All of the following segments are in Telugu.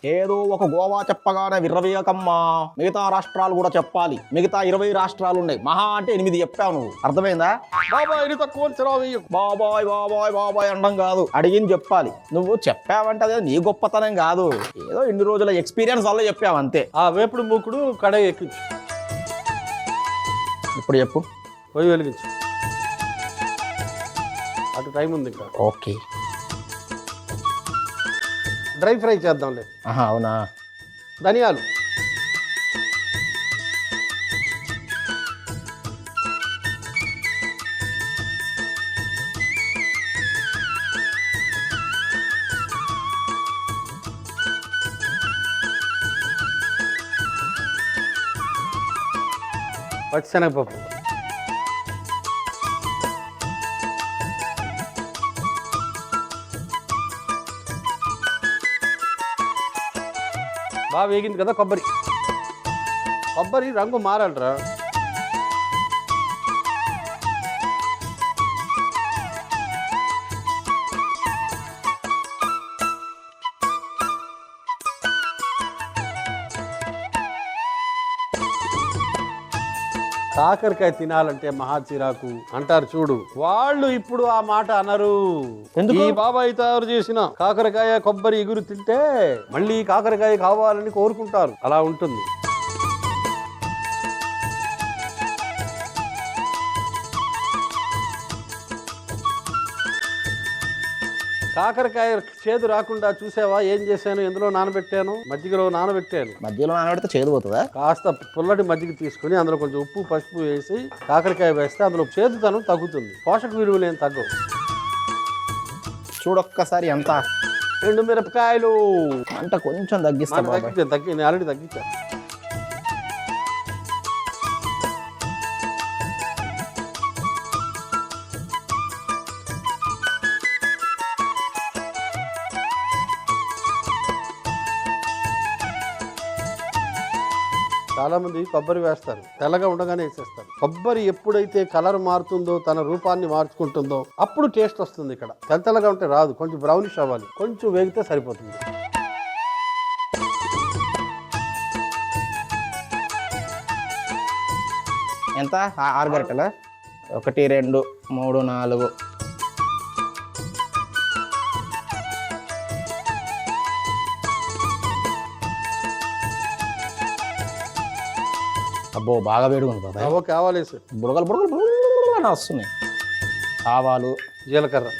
ఏదో ఒక గోవా చెప్పగానే విర్రవీయకమ్మా, మిగతా రాష్ట్రాలు కూడా చెప్పాలి. మిగతా 20 రాష్ట్రాలు ఉన్నాయి, మహా అంటే 8 చెప్పావు నువ్వు. అర్థమైందా? బాబాయ్ తక్కువ బాబాయ్ బాబాయ్ బాబాయ్ అండం కాదు, అడిగింది చెప్పాలి. నువ్వు చెప్పావంటే అదే నీ గొప్పతనం కాదు, ఏదో ఇన్ని రోజుల ఎక్స్పీరియన్స్ వల్ల చెప్పావు అంతే. ఆ వేపుడు మూకుడు కడాయి ఎక్కించు. ఇప్పుడు చెప్పు. పొయ్యి వెలిగించు. అటు టైం ఉంది ఇంకా. ఓకే, డ్రై ఫ్రై చేద్దాంలే. అవునా? ధనియాలు, పచ్చిశనగపప్పు, బాగా వేగింది కదా. కొబ్బరి రంగు మారాలరా. కాకరకాయ తినాలంటే మహా చిరాకు అంటారు చూడు, వాళ్ళు ఇప్పుడు ఆ మాట అనరు. ఎందుకు? ఈ బాబాయ్ తయారు చేసిన కాకరకాయ కొబ్బరి ఇగురు తింటే మళ్ళీ కాకరకాయ కావాలని కోరుకుంటారు. అలా ఉంటుంది. కాకరకాయ చేదు రాకుండా చూసావా ఏం చేశాను? ఎందులో నానబెట్టాను? మజ్జిగలో నానబెట్టాను. మధ్యలో నానబెడితే చేదు పోతుందా? కాస్త పుల్లటి మజ్జిగ తీసుకుని అందులో కొంచెం ఉప్పు పసుపు వేసి కాకరకాయ వేస్తే అందులో చేదుతనం తగ్గుతుంది, పోషక విలువలు ఏం తగ్గవు. చూడొక్కసారి ఎంత. 2 మిరపకాయలు అంటే కొంచెం తగ్గిస్తాను. నేను ఆల్రెడీ తగ్గించాను. చాలా మంది కొబ్బరి వేస్తారు, తెల్లగా ఉండగానే వేసేస్తారు. కొబ్బరి ఎప్పుడైతే కలర్ మారుతుందో, తన రూపాన్ని మార్చుకుంటుందో అప్పుడు టేస్ట్ వస్తుంది. ఇక్కడ తెల్లగా ఉంటే రాదు, కొంచెం బ్రౌనిష్ అవ్వాలి, కొంచెం వేగితే సరిపోతుంది. ఎంత? 6 గరిటెలా? 1 2 3 4. అబ్బో, బాగా వేడిగా ఉంది బాబాయ్. ఓకే, ఆవాలు వేసి బుడగలు బుడగలు బుడగలు అని వస్తున్నాయి. ఆవాలు, జీలకర్ర,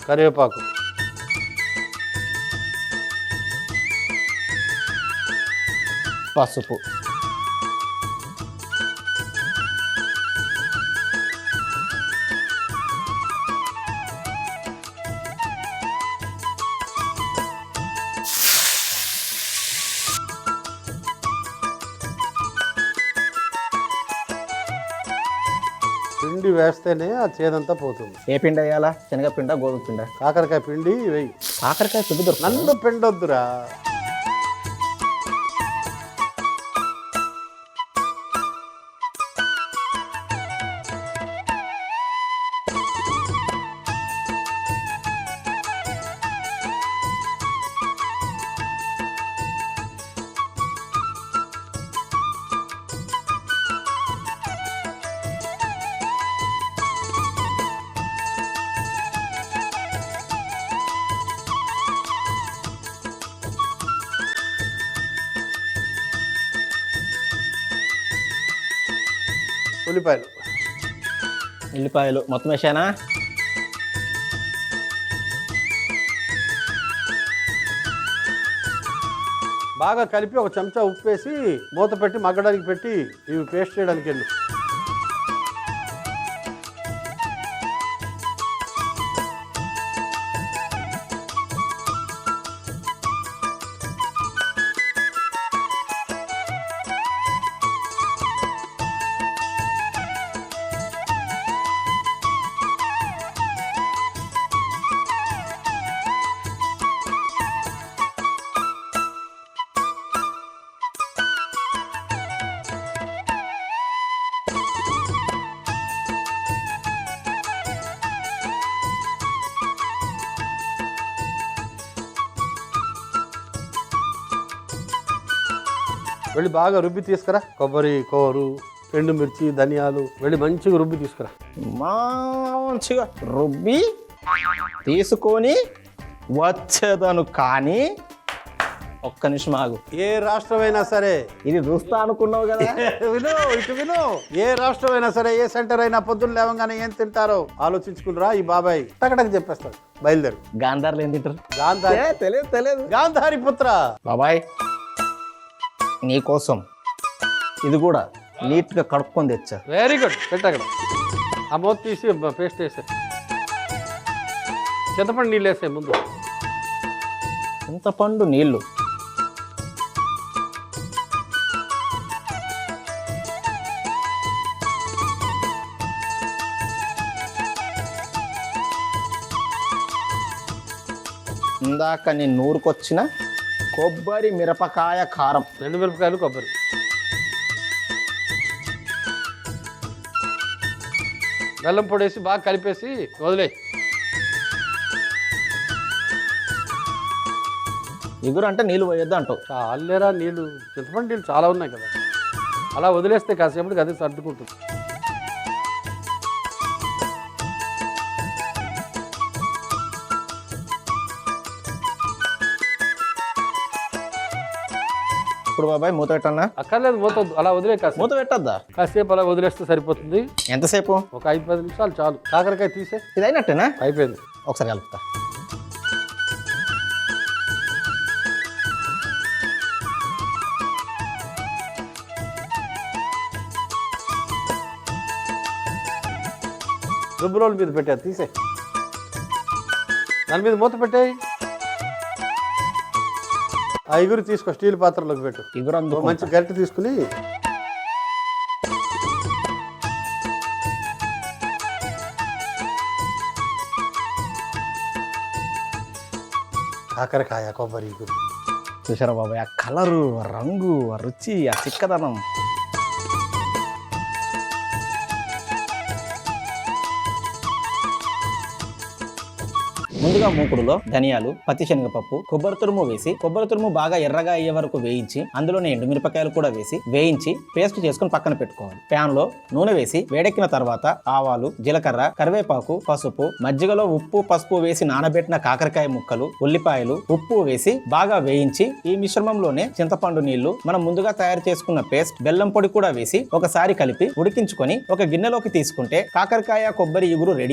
కరివేపాకు, పసుపు, పిండి వేస్తేనే ఆ చేదంతా పోతుంది. ఏ పిండి వేయాలా? శనగపిండ, గోధుమ పిండ? కాకరకాయ పిండి వేయి. కాకరకాయ పిండి దొరుకుతుంది. నన్ను పిండొద్దురా. ఉల్లిపాయలు మొత్తం వేసానా? బాగా కలిపి ఒక చెంచా ఉప్పు వేసి మూత పెట్టి మగ్గడానికి పెట్టి ఇవి పేస్ట్ చేయడానికి వెళ్ళు. వెళ్ళి బాగా రుబ్బి తీసుకురా. కొబ్బరి కోరు, ఎండుమిర్చి, ధనియాలు వెళ్ళి మంచిగా రుబ్బి తీసుకురా. మంచిగా రుబ్బి తీసుకొని వచ్చేదను. కానీ ఒక్క నిమిషం ఆగు. ఏ రాష్ట్రమైనా సరే ఇది చూస్తా అనుకున్నావు కదా. విను, ఇటు విను. ఏ రాష్ట్రమైనా సరే, ఏ సెంటర్ అయినా పొద్దున్న లేవగానే ఏం తింటారో ఆలోచించుకునిరా. ఈ బాబాయ్ టకటక చెప్పేస్తాడు. బయలుదేరు. గాంధార్లు ఏం తింటారు? గాంధారి. తెలియదు. గాంధారి పుత్ర. బాబాయ్ నీకోసం ఇది కూడా నీట్గా కడుక్కొని తెచ్చా. Very good. పెట్టు అక్కడ. ఆ మూత తీసి పేస్ట్ వేసే. చింతపండు నీళ్ళు వేసే ముందు. చింతపండు నీళ్ళు. ఇందాక నేను నూరుకొచ్చిన కొబ్బరి మిరపకాయ కారం. 2 మిరపకాయలు, కొబ్బరి. బెల్లం పొడేసి బాగా కలిపేసి వదిలే. ఇగురు అంటే నీళ్ళు పోయొద్దు అంటావు. చాలేరా నీళ్ళు. చింతపండు నీళ్ళు చాలా ఉన్నాయి కదా, అలా వదిలేస్తే కాసేపటికి అదే సర్దుకుంటుంది. ఇప్పుడు బాబాయ్ మూత పెట్టన్నా? అక్కర్లేదు, మూత వద్దు. అలా వదిలే. కాసేపు మూత పెట్టద్దా? కాసేపు అలా వదిలేస్తే సరిపోతుంది. ఎంతసేపు? ఒక 5-10 నిమిషాలు చాలు. కాకరకాయ తీసే. ఇది అయినట్టేనా? అయిపోయింది. ఒకసారి కలుపుతా. రుబ్బు రోల్ మీద పెట్టారు, తీసే. దాని మీద మూత పెట్టాయి. ఆ ఇగురు తీసుకో, స్టీల్ పాత్రలోకి పెట్టు. ఇగురు అందుకు మంచి గరిటె తీసుకుని కాకరకాయ, కొబ్బరి ఇగురు. చూసారా బాబాయ్, ఆ కలరు, ఆ రంగు, ఆ రుచి, ఆ చిక్కదనం. ముందుగా మూకుడులో ధనియాలు, పచ్చిశనగపప్పు, కొబ్బరి తురుము వేసి, కొబ్బరి తురుము బాగా ఎర్రగా అయ్యే వరకు వేయించి, అందులోనే ఎండుమిరపకాయలు కూడా వేసి వేయించి పేస్ట్ చేసుకుని పక్కన పెట్టుకోవాలి. ప్యాన్ లో నూనె వేసి వేడెక్కిన తర్వాత ఆవాలు, జీలకర్ర, కరివేపాకు, పసుపు, మజ్జిగలో ఉప్పు, పసుపు వేసి నానబెట్టిన కాకరకాయ ముక్కలు, ఉల్లిపాయలు, ఉప్పు వేసి బాగా వేయించి ఈ మిశ్రమంలోనే చింతపండు నీళ్లు, మనం ముందుగా తయారు చేసుకున్న పేస్ట్, బెల్లం పొడి కూడా వేసి ఒకసారి కలిపి ఉడికించుకొని ఒక గిన్నెలోకి తీసుకుంటే కాకరకాయ కొబ్బరి ఇగురు రెడీ.